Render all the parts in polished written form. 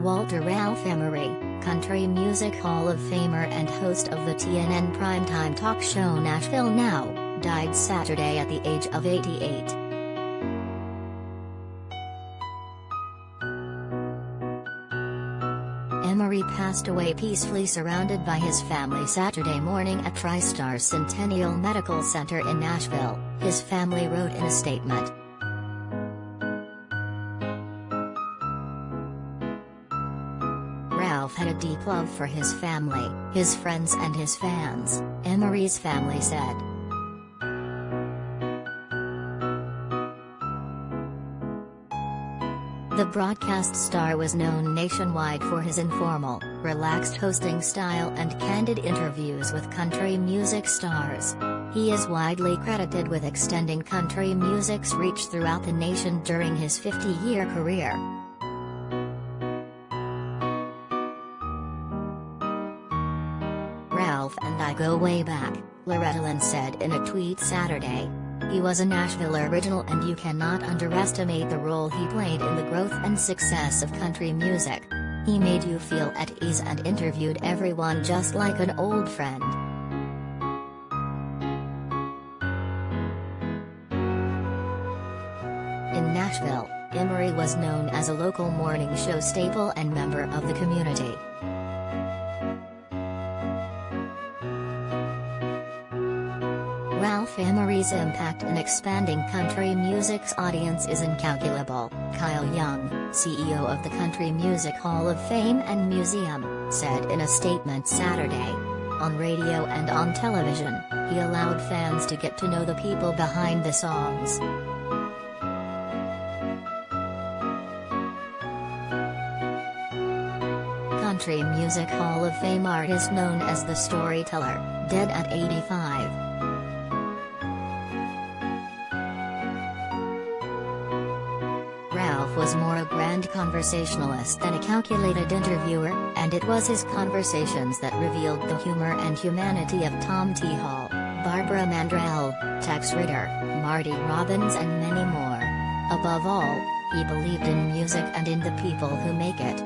Walter Ralph Emery, Country Music Hall of Famer and host of the TNN primetime talk show Nashville Now, died Saturday at the age of 88. Emery passed away peacefully surrounded by his family Saturday morning at Tristar Centennial Medical Center in Nashville, his family wrote in a statement. Ralph had a deep love for his family, his friends and his fans, Emery's family said. The broadcast star was known nationwide for his informal, relaxed hosting style and candid interviews with country music stars. He is widely credited with extending country music's reach throughout the nation during his 50-year career. "Ralph and I go way back," Loretta Lynn said in a tweet Saturday. "He was a Nashville original and you cannot underestimate the role he played in the growth and success of country music. He made you feel at ease and interviewed everyone just like an old friend." In Nashville, Emery was known as a local morning show staple and member of the community. Ralph Emery's impact in expanding country music's audience is incalculable, Kyle Young, CEO of the Country Music Hall of Fame and Museum, said in a statement Saturday. On radio and on television, he allowed fans to get to know the people behind the songs. Country Music Hall of Fame artist known as the Storyteller, dead at 85. Ralph was more a grand conversationalist than a calculated interviewer, and it was his conversations that revealed the humor and humanity of Tom T. Hall, Barbara Mandrell, Tex Ritter, Marty Robbins and many more. Above all, he believed in music and in the people who make it.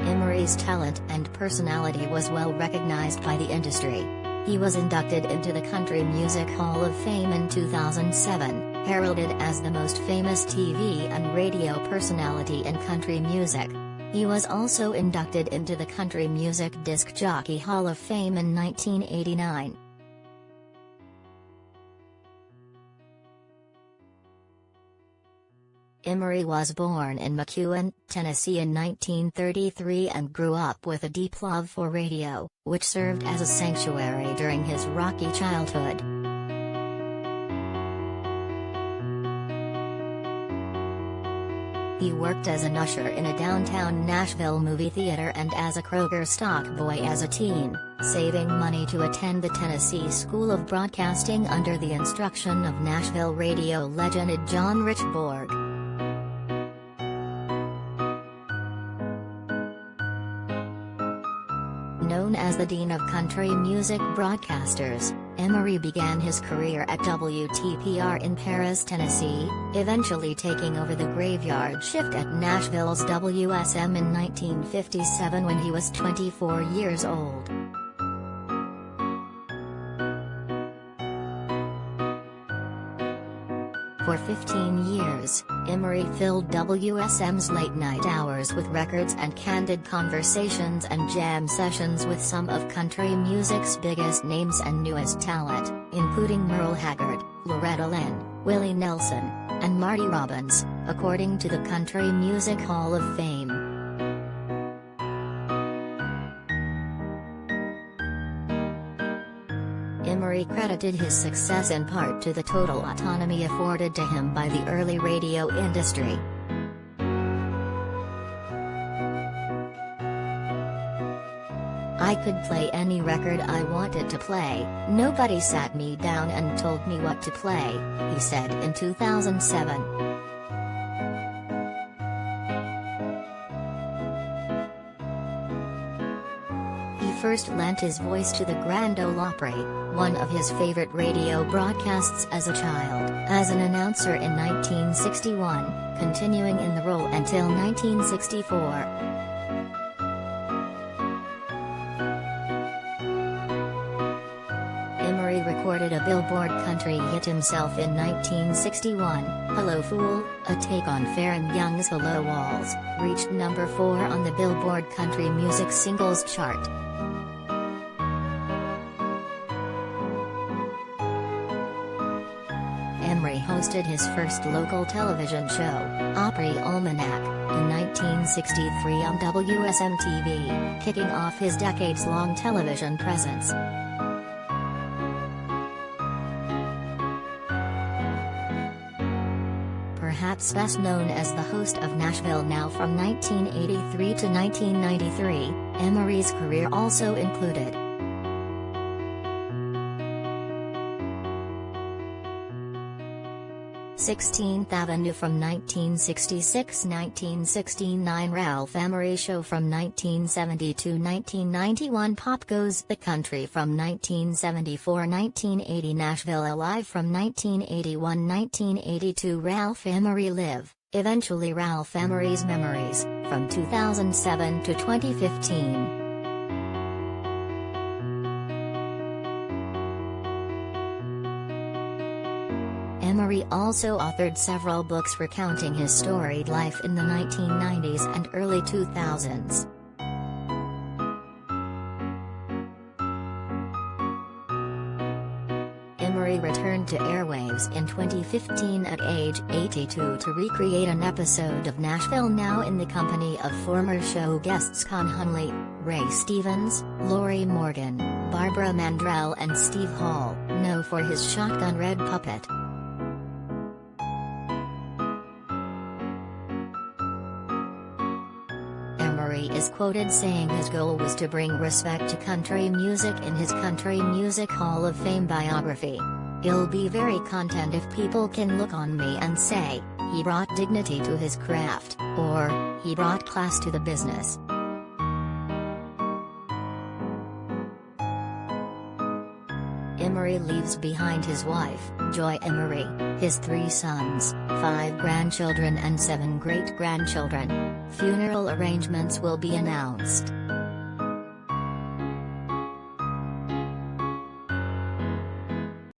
Emery's talent and personality was well recognized by the industry. He was inducted into the Country Music Hall of Fame in 2007, heralded as the most famous TV and radio personality in country music. He was also inducted into the Country Music Disc Jockey Hall of Fame in 1989. Emery was born in McEwen, Tennessee in 1933 and grew up with a deep love for radio, which served as a sanctuary during his rocky childhood. He worked as an usher in a downtown Nashville movie theater and as a Kroger stock boy as a teen, saving money to attend the Tennessee School of Broadcasting under the instruction of Nashville radio legend John Richborg. Known as the Dean of Country Music Broadcasters, Emery began his career at WTPR in Paris, Tennessee, eventually taking over the graveyard shift at Nashville's WSM in 1957 when he was 24 years old. For 15 years, Emery filled WSM's late-night hours with records and candid conversations and jam sessions with some of country music's biggest names and newest talent, including Merle Haggard, Loretta Lynn, Willie Nelson, and Marty Robbins, according to the Country Music Hall of Fame. Emery credited his success in part to the total autonomy afforded to him by the early radio industry. "I could play any record I wanted to play, nobody sat me down and told me what to play," he said in 2007. first lent his voice to the Grand Ole Opry, one of his favorite radio broadcasts as a child, as an announcer in 1961, continuing in the role until 1964. Emery recorded a Billboard country hit himself in 1961, "Hello Fool," a take on Faron Young's "Hello Walls," reached number 4 on the Billboard Country Music Singles chart. Emery hosted his first local television show, Opry Almanac, in 1963 on WSM-TV, kicking off his decades-long television presence. Perhaps best known as the host of Nashville Now from 1983 to 1993, Emery's career also included 16th Avenue from 1966–1969, Ralph Emery Show from 1970–1991, Pop Goes the Country from 1974–1980, Nashville Alive from 1981–1982, Ralph Emery Live, eventually Ralph Emery's Memories, from 2007 to 2015. Emery also authored several books recounting his storied life in the 1990s and early 2000s. Emery returned to airwaves in 2015 at age 82 to recreate an episode of Nashville Now in the company of former show guests Con Hunley, Ray Stevens, Lori Morgan, Barbara Mandrell and Steve Hall, known for his Shotgun Red Puppet. Emery is quoted saying his goal was to bring respect to country music in his Country Music Hall of Fame biography. "It'll be very content if people can look on me and say, he brought dignity to his craft, or, he brought class to the business." Emery leaves behind his wife, Joy Emery, his 3 sons, 5 grandchildren and 7 great-grandchildren. Funeral arrangements will be announced.